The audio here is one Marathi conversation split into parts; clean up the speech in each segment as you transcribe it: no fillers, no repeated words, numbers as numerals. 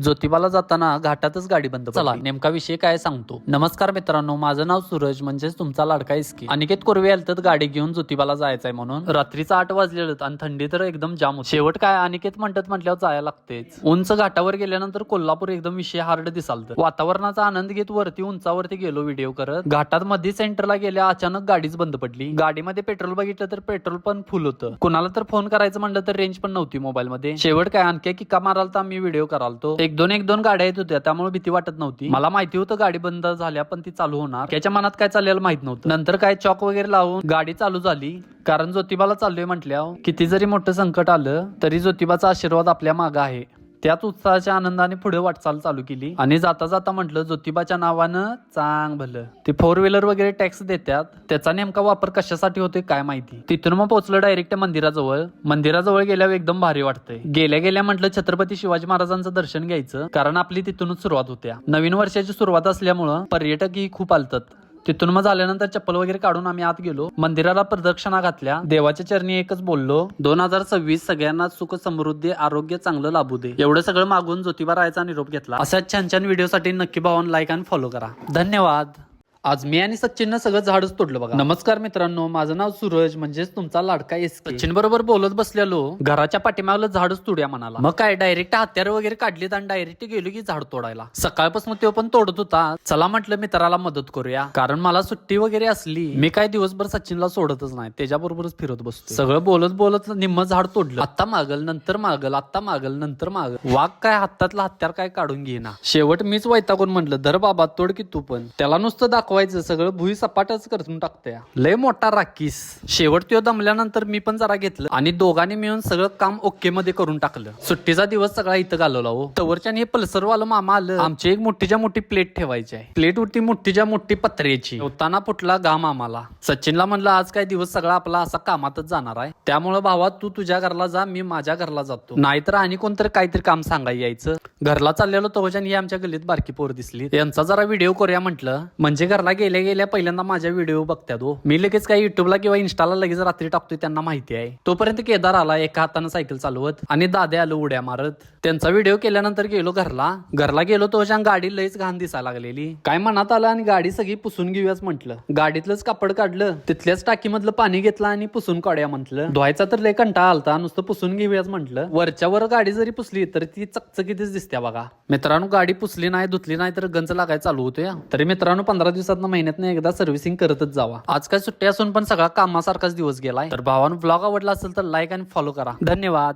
ज्योतिबाला जाताना घाटातच गाडी बंद पडली. चला नेमका विषय काय सांगतो. नमस्कार मित्रांनो, माझं नाव सूरज म्हणजेच तुमचा लाडका इस्की. अनिकेत कोरवे आलत गाडी घेऊन ज्योतिबाला जायचंय म्हणून. रात्रीचा 8 वाजलेलं आणि थंडी तर एकदम जाम होती. शेवट काय अनिकेत म्हटल्यावर जायला लागतेच. उंच घाटावर गेल्यानंतर कोल्हापूर एकदम विषय हार्ड दिसालत. वातावरणाचा आनंद घेत वरती उंचावरती गेलो व्हिडिओ करत. घाटात मध्ये सेंटरला गेल्या अचानक गाडीच बंद पडली. गाडीमध्ये पेट्रोल बघितलं तर पेट्रोल पण फुल होतं. कुणाला तर फोन करायचं म्हणलं तर रेंज पण नव्हती मोबाईल मध्ये. शेवट काय आणखी किक्का मारालता मी व्हिडिओ करालतो. एक दोन गाड्या येत होत्या त्यामुळे भीती वाटत नव्हती. मला माहिती होतं गाडी बंद झाल्या पण ती चालू होणार. त्याच्या मनात काय चाललेलं माहित नव्हतं. नंतर काय चॉक वगैरे लावून गाडी चालू झाली. कारण ज्योतिबाला चाललोय म्हटल्यावर किती जरी मोठं संकट आलं तरी ज्योतिबाचा आशीर्वाद आपल्या मागे आहे. त्याच उत्साहाच्या आनंदाने पुढे वाटचाल चालू केली आणि जाता जाता म्हटलं ज्योतिबाच्या नावानं चांग भलं. ते 4 व्हीलर वगैरे टॅक्स देतात त्याचा नेमका वापर कशासाठी होतोय काय माहिती. तिथून मग पोहोचलं डायरेक्ट मंदिराजवळ गेल्यावर एकदम भारी वाटतंय. गेल्या म्हटलं छत्रपती शिवाजी महाराजांचं दर्शन घ्यायचं कारण आपली तिथूनच सुरुवात होत्या. नवीन वर्षाची सुरुवात असल्यामुळं पर्यटकही खूप आलतात. तिथून मग झाल्यानंतर चप्पल वगैरे काढून आम्ही आत गेलो. मंदिराला प्रदक्षिणा घातल्या. देवाच्या चरणी एकच बोललो 2026 सगळ्यांना सुख समृद्धी आरोग्य चांगलं लाभू दे. एवढं सगळं मागून ज्योतिबा रायाचा निरोप घेतला. अशाच छान व्हिडिओसाठी नक्की भावांना लाईक आणि फॉलो करा. धन्यवाद. आज मी आणि सचिननं सगळं झाडच तोडलं बघा. नमस्कार मित्रांनो, माझं नाव सूरज म्हणजेच तुमचा लाडका इस्की. सचिन बरोबर बोलत बसलेलो घराच्या पाठीमागलं झाडच तोडूया म्हणाला. मग काय डायरेक्ट हत्यार वगैरे काढलीत आणि डायरेक्ट गेलो की झाड तोडायला. सकाळपासून तो पण तोडत होता. चला म्हटलं मित्राला मदत करूया कारण मला सुट्टी वगैरे असली मी काय दिवसभर सचिनला सोडतच नाही, त्याच्याबरोबरच फिरत बसतो. सगळं बोलत निम्म झाड तोडलं. आत्ता मागल नंतर मागल, आत्ता मागल नंतर मागल. वाघ काय हातातला हत्यार काय काढून घेईना. शेवट मीच वैतागून म्हटलं धर बाबा तोड की तू पण. त्याला नुसतं दाखवायचं सगळं भुई सपाटच करून टाकतोय. लय मोठा राखीस. शेवट तो दमल्यानंतर मी पण जरा घेतलं आणि दोघांनी मिळून सगळं काम ओके मध्ये करून टाकलं. सुट्टीचा दिवस सगळा इथं घालवला हो. तवरच्या हे पल्सरवालं मामा आलं. आमची एक मोठीच्या मोठी प्लेट ठेवायची आहे. प्लेट होती मोठीच्या मोठी पत्र्याची. होताना फुटला घाम आम्हाला. सचिनला म्हणलं आज काय दिवस सगळा आपला असा कामातच जाणार आहे त्यामुळे भावा तू तुझ्या घरला जा, मी माझ्या घरला जातो. नाहीतर आणि कोणतरी काहीतरी काम सांगायला यायचं. घरला चाललेलो तवरच्या ही आमच्या गल्लीत बारकी पोर दिसली. यांचा जरा व्हिडिओ करूया म्हटलं. म्हणजे घरला गेल्या पहिल्यांदा माझ्या व्हिडिओ बघतात हो. मी लगेच काही युट्यूबला किंवा इन्स्टाला लगेच रात्री टाकतोय त्यांना माहिती आहे. तोपर्यंत केदार आला एका हातानं सायकल चालवत आणि दाद्या आलो उड्या मारत. त्यांचा व्हिडिओ केल्यानंतर गेलो घरला गेलो तो गाडी लईच घाण दिसायला लागलेली. काय मनात आलं आणि गाडी सगळी पुसून घेऊयाच म्हटलं. गाडीतलंच कापड काढलं, तिथल्याच टाकीमधलं पाणी घेतलं आणि पुसून काढूया म्हटलं. धुवायचा तर लय कंटाळा आलता, नुसतं पुसून घेऊयाच म्हटलं. वरच्या वर गाडी जरी पुसली तर ती चकचकीतच दिसत्या बघा. मित्रांनो गाडी पुसली नाही धुतली नाही तर गंज लागायला चालू होते. तरी मित्रांनो 15 दिवसात महिन्यात एकदा सर्व्हिसिंग करतच जावा. आज काय सुट्टी असून पण सगळा कामासारखाच दिवस गेलाय. तर भावानं ब्लॉग आवडला असेल तर लाईक आणि फॉलो करा. धन्यवाद.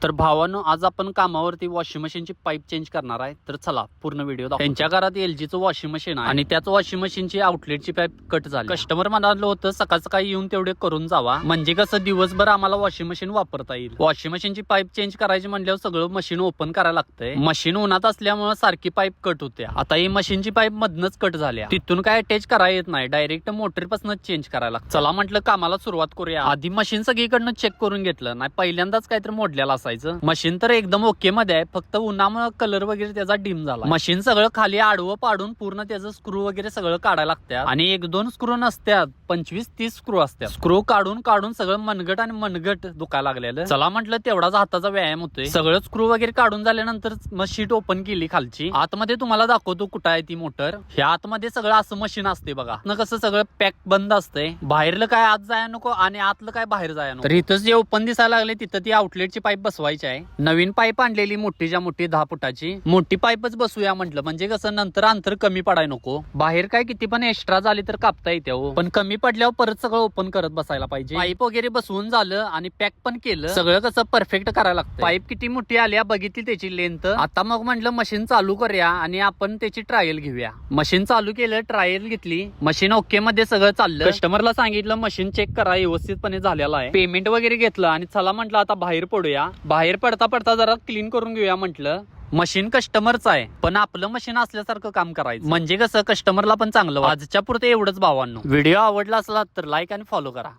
तर भावानं आज आपण कामावरती वॉशिंग मशीनची पाईप चेंज करणार आहे. तर चला पूर्ण व्हिडिओ दाखव. त्यांच्या घरात LGचं वॉशिंग मशीन आहे आणि त्याच वॉशिंग मशीनची आउटलेटची पाईप कट झाली. कस्टमर म्हणालं होतं सकाळ सकाळी येऊन तेवढे करून जावा म्हणजे कसं दिवसभर आम्हाला वॉशिंग मशीन वापरता येईल. वॉशिंग मशीनची पाईप चेंज करायची म्हणल्यावर सगळं मशीन ओपन करायला लागतंय. मशीन उन्हात असल्यामुळे सारखी पाईप कट होत्या. आता ही मशीनची पाईप मधनच कट झाल्या. तिथून काय अटॅच करायला येत नाही, डायरेक्ट मोटरपासूनच चेंज करायला लागतं. चला म्हटलं कामाला सुरुवात करूया. आधी मशीन सगळीकडनं चेक करून घेतलं. नाही पहिल्यांदाच काहीतरी मोडलेलं असायचं. मशीन तर एकदम ओके मध्ये आहे, फक्त उन्हामुळे कलर वगैरे त्याचा डिम झाला. मशीन सगळं खाली आडवं पाडून पूर्ण त्याचं स्क्रू वगैरे सगळं काढायला लागतात आणि 1-2 स्क्रू नसतात, 25-30 स्क्रू असतात. स्क्रू काढून सगळं मनगट दुखायला लागलेलं. चला म्हटलं तेवढाच हाताचा व्यायाम होतोय. सगळं स्क्रू वगैरे काढून झाल्यानंतर मग शीट ओपन केली खालची. आतमध्ये तुम्हाला दाखवतो कुठं आहे ती मोटर. ह्या आतमध्ये सगळं असं मशीन असते बघा. कसं सगळं पॅक बंद असतंय. बाहेरलं काय आत जाया नको आणि आतलं काय बाहेर जाया नको. तर इथंच जे ओपन दिसायला लागले तिथं ती आउटलेटची पाईप बसवायची आहे. नवीन पाईप आणलेली मोठीच्या मोठी 10 फुटाची मोठी पाईपच बसूया म्हटलं म्हणजे कसं नंतर अंतर कमी पडाय नको. बाहेर काय किती पण एक्स्ट्रा झाली तर कापता येते हो, पण कमी पडल्यावर परत सगळं ओपन करत बसायला पाहिजे. पाईप वगैरे बसवून झालं आणि पॅक पण केलं. सगळं कसं परफेक्ट करायला लागतं. पाईप किती मोठी आली बघितली त्याची लेंथ. आता मग म्हटलं मशीन चालू करूया आणि आपण त्याची ट्रायल घेऊया. मशीन चालू केलं, ट्रायल घेतली. मशीन ओके मध्ये सगळं चाललं. कस्टमरला सांगितलं मशीन चेक करा व्यवस्थितपणे झालेला आहे. पेमेंट वगैरे घेतलं आणि चला म्हटलं आता बाहेर पडूया. बाहेर पडता जरा क्लीन करून घेऊया म्हटलं. मशीन कस्टमरचं आहे पण आपलं मशीन असल्यासारखं काम करायचं म्हणजे कसं कस्टमरला पण चांगलं. आजच्या पुरते एवढंच भावांनो. व्हिडिओ आवडला असला तर लाईक आणि फॉलो करा.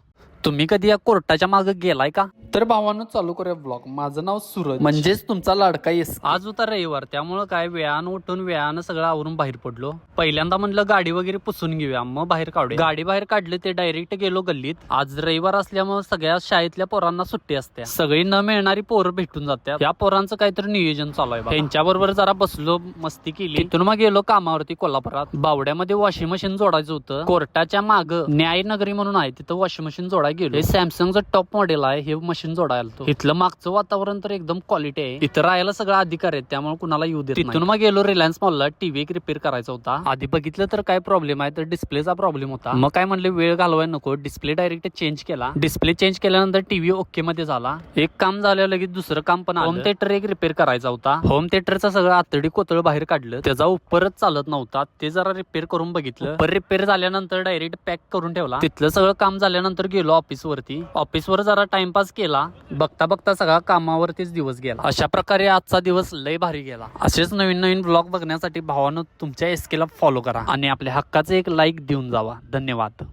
तुम्ही कधी या कोर्टाच्या मागे गेलाय का? तर भावानं चालू करूया ब्लॉग. माझं नाव सूरज म्हणजेच तुमचा लाडका येस. आज होता रविवार, त्यामुळे काय वेळानं उठून वेळानं सगळं आवरून बाहेर पडलो. पहिल्यांदा म्हणलं गाडी वगैरे पुसून घेऊया, मग बाहेर काढूया. गाडी बाहेर काढली ते डायरेक्ट गेलो गल्लीत. आज रविवार असल्यामुळे सगळ्या शाळेतल्या पोरांना सुट्टी असते. सगळी न मिळणारी पोरं भेटून जातात. त्या पोरांचं काहीतरी नियोजन चालू आहे. त्यांच्याबरोबर जरा बसलो, मस्ती केली. तिथून मग गेलो कामावरती कोल्हापुरात. बावड्यामध्ये वॉशिंग मशीन जोडायचं होतं. कोर्टाच्या माग न्यायनगरी म्हणून आहे, तिथं वॉशिंग मशीन जोडायला गेलो. हे सॅमसंगचं टॉप मॉडेल आहे, हे मशीन जोडायला. इथलं मागचं वातावरण तर एकदम क्वालिटी आहे. इथं राहायला सगळं अधिकार आहेत, त्यामुळे कुणाला येऊ देत. तिथून मग गेलो रिलायन्स मॉलला. टीव्ही एक रिपेअर करायचा होता. आधी बघितलं तर काय प्रॉब्लेम आहे, तर डिस्प्लेचा प्रॉब्लेम होता. मग काय म्हणले वेळ घालवाय नको, डिस्प्ले डायरेक्ट चेंज केला. डिस्प्ले चेंज केल्यानंतर टीव्ही ओके मध्ये झाला. एक काम झालं, लगेच दुसरं काम पण आलं. होम थिएटर एक रिपेअर करायचा होता. होम थिएटरचा सगळं आतडी कोतळ बाहेर काढलं. त्याचा उपरच चालत नव्हता, ते जरा रिपेअर करून बघितलं. उपर रिपेअर झाल्यानंतर डायरेक्ट पॅक करून ठेवला. तिथलं सगळं काम झाल्यानंतर गेलो ऑफिसवरती. ऑफिसवर जरा टाइमपास केला. बघता बघता सगळा कामावरतीच दिवस गेला. अशा प्रकारे आजचा दिवस लय भारी गेला. असेच नवीन नवीन ब्लॉग बघण्यासाठी भावानं तुमच्या एसकेला फॉलो करा आणि आपल्या हक्काचे एक लाईक देऊन जावा. धन्यवाद.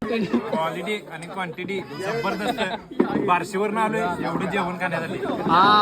क्वालिटी आणि क्वांटिटी जबरदस्त. बार्शीवरून आलोय एवढं जेवण खाण्यासाठी.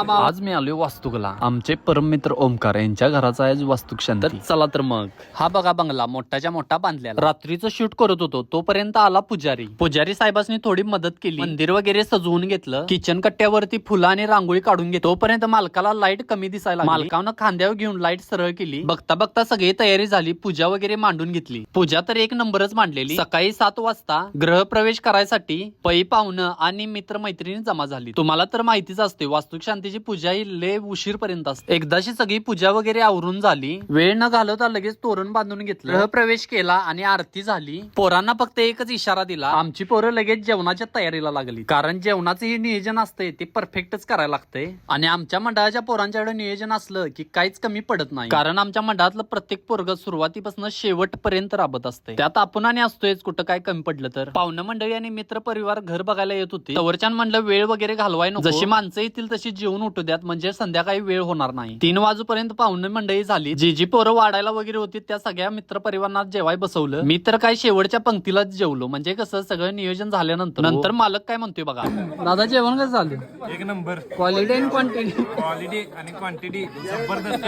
आज मी आलोय वास्तुकला. आमचे परम मित्र ओमकार यांच्या घराचा आहे वास्तुक शांती. चला तर मग. हा बघा बंगला मोठाच्या मोठा बांधलेला. रात्रीचं शूट करत होतो तोपर्यंत आला पुजारी साहेबांनी थोडी मदत केली. मंदिर वगैरे सजवून घेतलं. किचन कट्ट्यावरती फुलं आणि रांगोळी काढून घेतली. तोपर्यंत मालकाला लाईट कमी दिसायला लागली. मालकानं खांद्यावर घेऊन लाईट सरळ केली. बघता बघता सगळी तयारी झाली. पूजा वगैरे मांडून घेतली. पूजा तर एक नंबरच मांडलेली. सकाळी 7 वाजता गृहप्रवेश करायसाठी पै पाहुणं आणि मित्र मैत्रिणी जमा झाली. तुम्हाला तर माहितीच असते वास्तुक शांतीची पूजा ही लय उशीर पर्यंत असते. एकदाशी सगळी पूजा वगैरे आवरून झाली. वेळ न घालवता लगेच तोरण बांधून घेतलं. गृहप्रवेश केला आणि आरती झाली. पोरांना फक्त एकच इशारा दिला. आमची पोरं लगेच जेवणाच्या तयारीला लागली. कारण जेवणाचं हे नियोजन असते ते परफेक्टच करायला लागतंय. आणि आमच्या मंडळाच्या पोरांच्याकडे नियोजन असलं की काहीच कमी पडत नाही. कारण आमच्या मंडळातलं प्रत्येक पोरग सुरुवातीपासून शेवटपर्यंत राबत असते. त्यात आपण आणि असतोयच, कुठं काय कमी पडलं तर. पाहुणं मंडळी आणि मित्र परिवार घर बघायला येत होते. तवरच्यान म्हणलं वेळ वगैरे घालवाय नको. जशी माणसं येतील तशी जेवून उठू द्यात, म्हणजे संध्याकाळी वेळ होणार नाही. 3 वाजूपर्यंत पाहुणे मंडळी झाली. जी पोरं वाढायला वगैरे होती त्या सगळ्या मित्र परिवारांना जेवाय बसवलं. मी तर काय शेवटच्या पंक्तीलाच जेवलो. म्हणजे कसं सगळं नियोजन झाल्यानंतर मालक काय म्हणतोय बघा. दादा जेवण कसं झालं? एक नंबर. क्वालिटी आणि क्वांटिटी. क्वालिटी आणि क्वांटिटी जबरदस्त.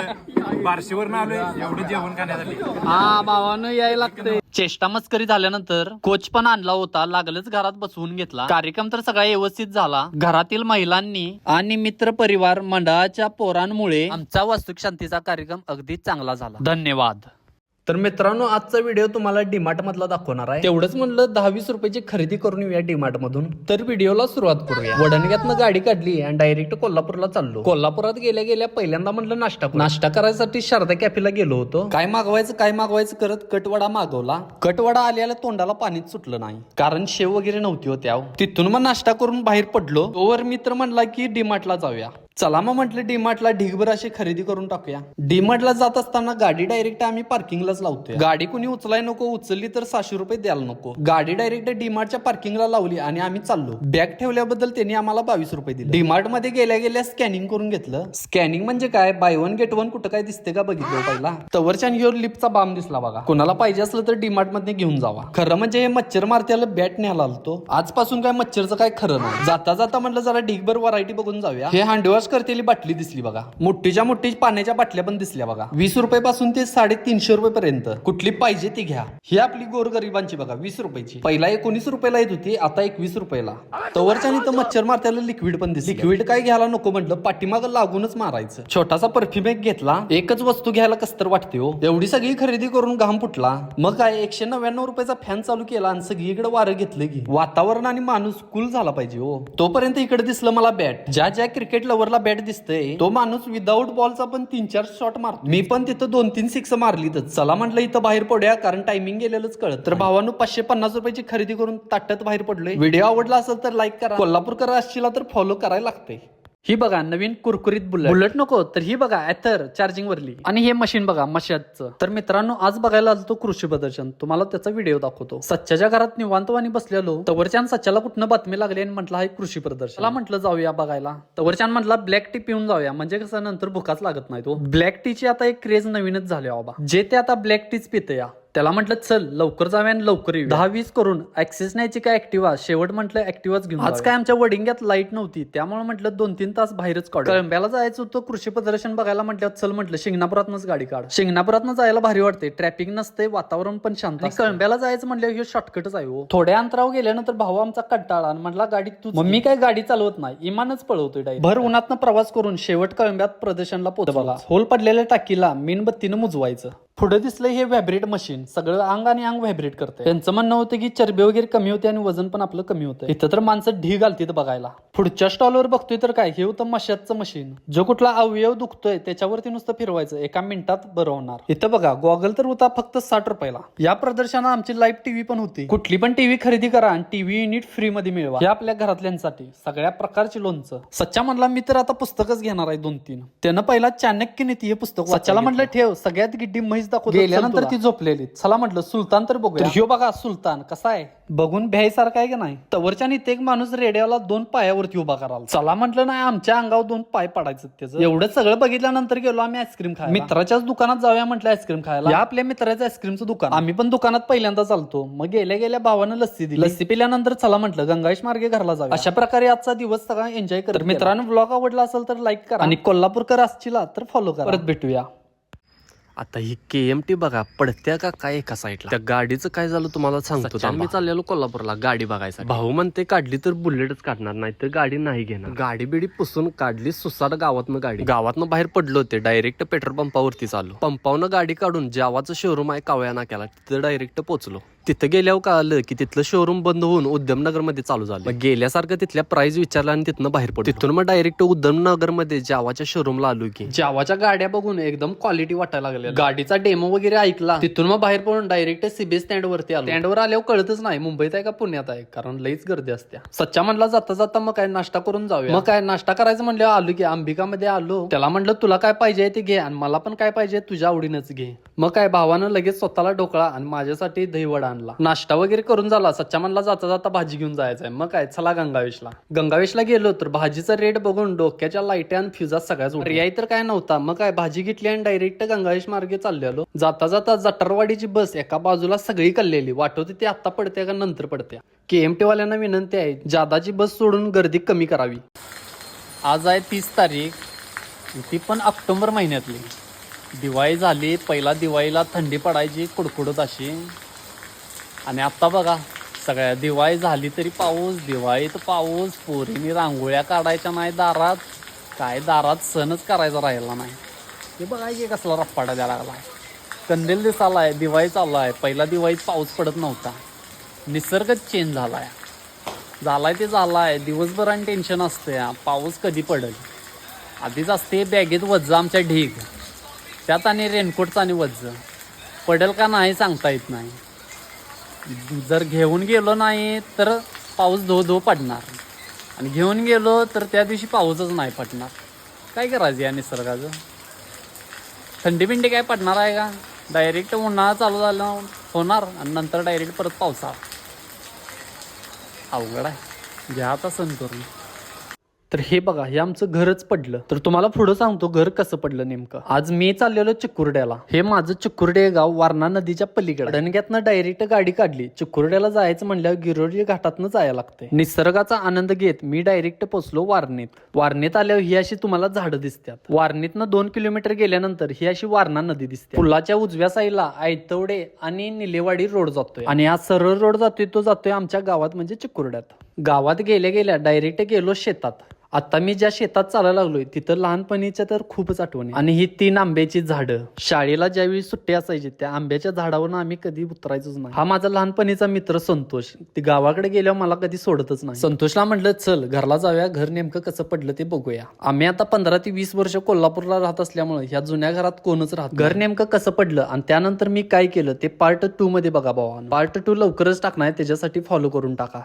बार्शीवरून आलोय एवढं जेवण खाण्यासाठी. हा भावानं यायला लागतंय. चेष्टा मस्करी झाल्यानंतर कोच पण आणला होता. लागलंच घरात बसवून घेतला. कार्यक्रम तर सगळा व्यवस्थित झाला. घरातील महिलांनी आणि मित्र परिवार मंडळाच्या पोरांमुळे आमचा वास्तुक शांतीचा कार्यक्रम अगदी चांगला झाला. धन्यवाद. तर मित्रांनो, आजचा व्हिडिओ तुम्हाला डीमार्ट मधला दाखवणार आहे. तेवढंच म्हणलं 10-20 रुपयाची खरेदी करून येऊया डीमार्ट मधून. तर व्हिडिओला सुरुवात करूया. वडणग्यातनं गाडी काढली आणि डायरेक्ट कोल्हापूरला चाललो. कोल्हापुरात गेल्या गेल्या पहिल्यांदा म्हणलं नाश्ता करायसाठी शारदा कॅफेला गेलो होतो. काय मागवायचं करत कटवडा मागवला. कटवडा आल्याला तोंडाला पाणीच सुटलं नाही, कारण शेव वगैरे नव्हती हो त्या. तिथून मग नाश्ता करून बाहेर पडलो. तोवर मित्र म्हणला की डीमार्टला जाऊया. चला मग म्हटलं डीमार्टला ढिगभर अशी खरेदी करून टाकूया. डीमार्टला जात असताना गाडी डायरेक्ट आम्ही पार्किंगलाच लावतोय. गाडी कुणी उचलाय नको, उचलली तर 600 रुपये द्यायला नको. गाडी डायरेक्ट डीमार्टच्या पार्किंगला लावली आणि आम्ही चाललो. बॅग ठेवल्याबद्दल त्यांनी आम्हाला 22 रुपये दिले. डीमार्ट मध्ये गेल्या गेल्या स्कॅनिंग करून घेतलं. स्कॅनिंग म्हणजे काय, बाय 1 गेट 1 कुठं काय दिसते का बघितलं पहिला. तवरच्या ह्योर लिपचा बाम दिसला बघा. कोणाला पाहिजे असलं तर डीमार्ट मध्ये घेऊन जावा. खरं म्हणजे हे मच्छर मारत्याला बॅट न्यायला आलतो. आजपासून काय मच्छरचं काय खरं नाही. जाता जाता म्हटलं जरा ढिगभर व्हरायटी बघून जाऊया. हे हँडवॉश करतेली बाटली दिसली बघा. मोठीच्या मोठी पाण्याच्या बाटल्या पण दिसल्या बघा. 20 रुपयापासून ते 350 रुपये पर्यंत कुठली पाहिजे ती घ्या. ही आपली गोरगरिबांची बघा 20 रुपयाची. पहिला 19 रुपयाला येत होती, आता 21 रुपयाला. तवरच्या इथं मच्छर मारत्याला लिक्विड पण दिसली. लिक्विड काय घ्यायला नको म्हटलं, पाठीमागं लागूनच मारायचं. छोटासा परफ्यूम एक घेतला. एकच वस्तू घ्यायला कसतर वाटते हो. एवढी सगळी खरेदी करून घाम फुटला. मग काय 199 रुपयाचा फॅन चालू केला आणि सगळीकडे वारं घेतलं की वातावरण आणि माणूस कूल झाला पाहिजे हो. तोपर्यंत इकडे दिसलं मला बॅट. ज्या क्रिकेट लव्हरला बॅट दिसतंय तो माणूस विदाऊट बॉलचा पण 3-4 शॉट मारतो. मी पण तिथं 2-3 सिक्स मारली. तर चला म्हटलं इथं बाहेर पडूया, कारण टायमिंग गेलेलंच कळत. तर भावानं 550 रुपयाची खरेदी करून ताटत बाहेर पडलोय. व्हिडिओ आवडला असेल तर लाईक करा. कोल्हापूरकर असशीला तर फॉलो करायला लागते. ही बघा नवीन कुरकुरीत बुलेट नको तर ही बघा ॲथर चार्जिंग वरली. आणि हे मशीन बघा मशाजचं. तर मित्रांनो, आज बघायला आलो कृषी प्रदर्शन. तुम्हाला त्याचा व्हिडिओ दाखवतो. सच्च्याच्या घरात निवांतवानी बसलेलो. तवरच्यान सच्च्याला कुठनं बातमी लागली आणि म्हटलं हा एक कृषी प्रदर्शन. मला म्हटलं जाऊया बघायला. तवरच्यान म्हटलं ब्लॅक टी पिऊन जाऊया, म्हणजे कसं नंतर भुकाच लागत नाही तो. ब्लॅक टीची आता एक क्रेज नवीनच झाली बाबा. जे ते आता ब्लॅक टीच पिते या. त्याला म्हटलं चल लवकर जाऊया आणि लवकर येऊ. 10-20 करून ऍक्सेस न्यायची काय ऍक्टिव्हा, शेवट म्हटलं ऍक्टिव्हाच घेऊन. आज काय आमच्या वडिंग्यात लाईट नव्हती, त्यामुळे म्हटलं 2-3 तास बाहेरच काढू. कळंब्याला जायचं होतं कृषी प्रदर्शन बघायला, म्हटलं चल म्हटलं शिंगणापुरातनच गाडी काढ. शिंगणापुरातनं जायला भारी वाटते, ट्रॅफिक नसते, वातावरण पण शांत. कळंब्याला जायचं म्हटलं हे शॉर्टकटच आहे हो. थोड्या अंतरावर गेल्यानंतर भाऊ आमचा कंटाळा आणि म्हटला गाडी तू. मग मी काय गाडी चालवत नाही, इमानच पळवतोय. भर उन्हातनं प्रवास करून शेवट कळंब्यात प्रदर्शनला पोहोचला. होल पडलेल्या टाकीला मेणबत्तीनं मुजवायचं. पुढे दिसलं हे व्हायब्रेट मशीन, सगळं अंग आणि अंग व्हायब्रेट करते. त्यांचं म्हणणं होतं की चरबी वगैरे कमी होते आणि वजन पण आपलं कमी होतं. इथं तर माणसं ढीग घालतील बघायला. पुढच्या स्टॉलवर बघतोय तर काय, हे होतं मशाजचं मशीन. जो कुठला अवयव दुखतोय त्याच्यावरती नुसतं फिरवायचं, एका मिनिटात बरं होणार. इथं बघा गॉगल तर होता फक्त 60 रुपयाला. या प्रदर्शनात आमची लाईव्ह टीव्ही पण होती. कुठली पण टीव्ही खरेदी करा आणि टीव्ही युनिट फ्री मध्ये मिळवा. हे आपल्या घरातल्यांसाठी सगळ्या प्रकारची लोणचं. सच्चा म्हणला मी तर आता पुस्तकच घेणार आहे 2-3. त्यानं पहिला चाणक्य नीती हे पुस्तक. सच्चाला म्हटलं ठेव, सगळ्यात गिड्डी म्हैस दाखवतो. गेल्यानंतर ती झोपलेली. चला म्हटलं सुलतान तर बघूया. ह्यो बघा सुलतान कसा आहे, बघून भ्यायसारखा आहे का नाही. तवरच्या नीत एक माणूस रेड्याला 2 पायावरती उभा कराला. चला म्हटलं नाही, आमच्या अंगावर 2 पाय पडायचं त्याचं. एवढं सगळं बघितल्यानंतर गेलो आम्ही आईस्क्रीम खायला. मित्राच्याच दुकानात जाऊया म्हटलं आईस्क्रीम खायला. या आपल्या मित्राचं आईस्क्रीमचं दुकान. आम्ही पण दुकानात पहिल्यांदा चालतो. मग गेल्या गेल्या भावानं लस्सी दिली. लस्सी पिल्यानंतर चला म्हटलं गंगाईश मार्गे घरला जाऊया. अशा प्रकारे आजचा दिवस सगळा एन्जॉय कर. मित्रांनो ब्लॉग आवडला असेल तर लाईक करा आणि कोल्हापूरकर असतील तर फॉलो करा. परत भेटूया. आता ही KMT बघा पडत्या का काय एका साईडला. त्या गाडीचं काय झालं तुम्हाला सांगतो. मी चाललेलो कोल्हापूरला गाडी बघायचा. भाऊ म्हणते काढली तर बुलेटच काढणार, नाही तर गाडी नाही घेणार. गाडी बिडी पुसून काढली सुसाट गावातनं गाडी. गावातनं बाहेर पडलो होते, डायरेक्ट पेट्रोल पंपावरती चालू. पंपावनं गाडी काढून जावाचं शोरूम आहे कावळ्या नाक्याला, तिथं डायरेक्ट पोहोचलो. तिथं गेल्यावर कळालं की तिथलं शोरूम बंद होऊन उद्यमनगर मध्ये चालू झालं. मग गेल्यासारखं तिथल्या प्राइस विचारला आणि तिथनं बाहेर पडलो. तिथून मग डायरेक्ट उद्यमनगर मध्ये जावाच्या शोरूमला आलो की जावाच्या गाड्या बघून एकदम क्वालिटी वाटायला लागल्या. गाडीचा डेमो वगैरे ऐकला. तिथून मग बाहेर पडून डायरेक्ट सीबीएस स्टँड वरती आलो. स्टँडवर आल्यावर कळतच नाही मुंबईत आहे का पुण्यात आहे, कारण लईच गर्दी असते. सच्चा म्हणला जाता जाता मग काय नाश्ता करून जाऊया. मग काय नाश्ता करायचं म्हणलं आलो की अंबिकामध्ये आलो. त्याला म्हणलं तुला काय पाहिजे ते घे आणि मला पण काय पाहिजे तुझ्या आवडीनंच घे. मग काय भावानं लगेच स्वतःला ढोकळा आणि माझ्यासाठी दहीवडा आणला. नाश्ता वगैरे करून झाला. सच्चा म्हणला जाता जाता भाजी घेऊन जायचंय. मग काय चला गंगावेशला गेलो तर भाजीचा रेट बघून डोक्याच्या लाईट्या आणि फ्युजात सगळ्याच पर्याय तर काय नव्हता. मग काय भाजी घेतली आणि डायरेक्ट गंगावेश मार्गे चाललेलो. जाता जाता जटारवाडीची बस एका बाजूला सगळी कल्लेली वाटत ती आता पडत्या का नंतर पडत्या. KMT वाल्यांना विनंती आहे जादाची बस सोडून गर्दी कमी करावी. आज आहे 30 तारीख, ती पण ऑक्टोबर महिन्यातली. दिवाळी झाली, पहिला दिवाळीला थंडी पडायची कुडकुडत अशी. आणि आता बघा सगळ्या दिवाळी झाली तरी पाऊस, दिवाळीत पाऊस. पोरीने रांगोळ्या काढायच्या नाही दारात, काय दारात सणच करायचा राहिला नाही. हे बघा की कसला रप्पाटा द्यायला लागला. कंदील दिसायला आहे, दिवाळी चालू आहे. पहिला दिवाळीत पाऊस पडत नव्हता, निसर्गच चेंज झालाय. ते झालाय. दिवसभराने टेन्शन असते पाऊस कधी पडेल. आधीच असते बॅगेत वज्ज आमच्या ढीग, त्यात आणि रेनकोटचा आणि वज्ज. पडेल का नाही सांगता येत नाही. जर घेऊन गेलो नाही तर पाऊस धो पडणार, आणि घेऊन गेलो तर त्या दिवशी पाऊसच नाही पडणार. काय करायचं या निसर्गाचं. थंडी बिंडी काय पडणार आहे का. डायरेक्ट उन्हाळा चालू झाला होणार आणि नंतर डायरेक्ट परत पावसाळा. अवघड आहे. घ्या आता सण करून. तर हे बघा हे आमचं घरच पडलं. तर तुम्हाला पुढं सांगतो घर कसं पडलं नेमकं. आज मी चाललेलो चिकुर्ड्याला. हे माझं चिकुर्डे गाव वारणा नदीच्या पलीकडे. डणग्यातनं डायरेक्ट गाडी काढली. चिकुर्ड्याला जायचं म्हणल्यावर गिरोली घाटातनं जायला लागते. निसर्गाचा आनंद घेत मी डायरेक्ट पोहोचलो वारणेत. वारणेत आल्यावर ही अशी तुम्हाला झाडं दिसतात. वारणेतनं 2 किलोमीटर गेल्यानंतर ही अशी वारणा नदी दिसते. पुलाच्या उजव्या साईडला आयतवडे आणि निलेवाडी रोड जातोय आणि हा सरळ रोड जातोय तो जातोय आमच्या गावात म्हणजे चिकुर्ड्यात. गावात गेल्या डायरेक्ट गेलो शेतात. आता मी ज्या शेतात चालायला लागलोय तिथं लहानपणीच्या तर खूपच आठवणी. आणि ही 3 आंब्याची झाडं. शाळेला ज्यावेळी सुट्टी असायची त्या आंब्याच्या झाडावरून आम्ही कधी उतरायचोच नाही. हा माझा लहानपणीचा मित्र संतोष. ती गावाकडे गेल्यावर मला कधी सोडतच नाही. संतोषला म्हटलं चल घरला जाऊया, घर नेमकं कसं पडलं ते बघूया. आम्ही आता 15 ते 20 वर्ष कोल्हापूरला राहत असल्यामुळे ह्या जुन्या घरात कोणच राहत. घर नेमकं कसं पडलं आणि त्यानंतर मी काय केलं ते पार्ट 2 मध्ये बघा भावानं. पार्ट 2 लवकरच टाकणार आहे, त्याच्यासाठी फॉलो करून टाका.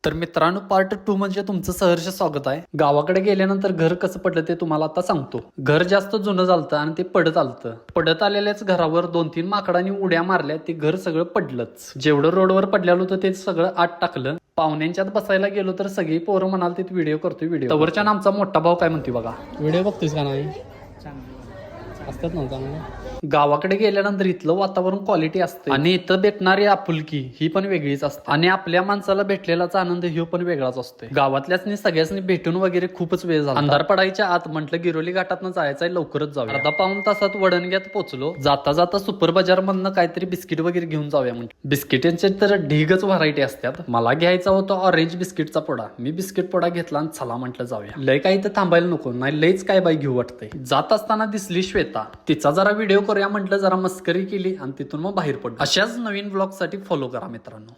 तर मित्रांनो पार्ट 2 म्हणजे तुमचं सहर्ष स्वागत आहे. गावाकडे गेल्यानंतर घर कसं पडलं ते तुम्हाला आता सांगतो. घर जास्त जुनं झालतं आणि ते पडत आलतं. पडत आलेल्याच घरावर 2-3 माकडांनी उड्या मारल्या, ते घर सगळं पडलंच. जेवढं रोडवर पडलेलं होतं ते सगळं आत टाकलं. पाहुण्यांच्यात बसायला गेलो तर सगळी पोरं म्हणाल ते व्हिडिओ करतोय व्हिडिओ. तवरच्या आमचा मोठा भाऊ काय म्हणतोय बघा. व्हिडिओ बघतोयस का नाही असतात ना चांगलं. गावाकडे गेल्यानंतर इथलं वातावरण क्वालिटी असते आणि इथं भेटणारी आपुलकी ही पण वेगळीच असते आणि आपल्या माणसाला भेटलेलाच आनंद ही पण वेगळाच असतो. गावातल्याच सगळ्यांनी भेटून वगैरे खूपच वेळ झाला. अंधार पडायच्या आत म्हटलं गिरोली घाटातनं जायचंय, लवकरच जाऊया. अर्धा पाऊण तासात वडणग्यात पोहोचलो. जाता जाता सुपर बाजार मधनं काहीतरी बिस्किट वगैरे घेऊन जाऊया. म्हणजे बिस्किटांचे तर ढिगच व्हरायटी असतात. मला घ्यायचा होता ऑरेंज बिस्किटचा पुडा. मी बिस्किट पुडा घेतला आणि चला म्हटलं जाऊया. लय काही तर थांबायला नको, नाही लयच काय बाई घेऊ वाटतंय. जात असताना दिसली श्वेता, तिचा जरा व्हिडिओ करूया म्हटलं, जरा मस्करी केली आणि तिथून मग बाहेर पडलो. अशाच नवीन ब्लॉग साठी फॉलो करा मित्रांनो.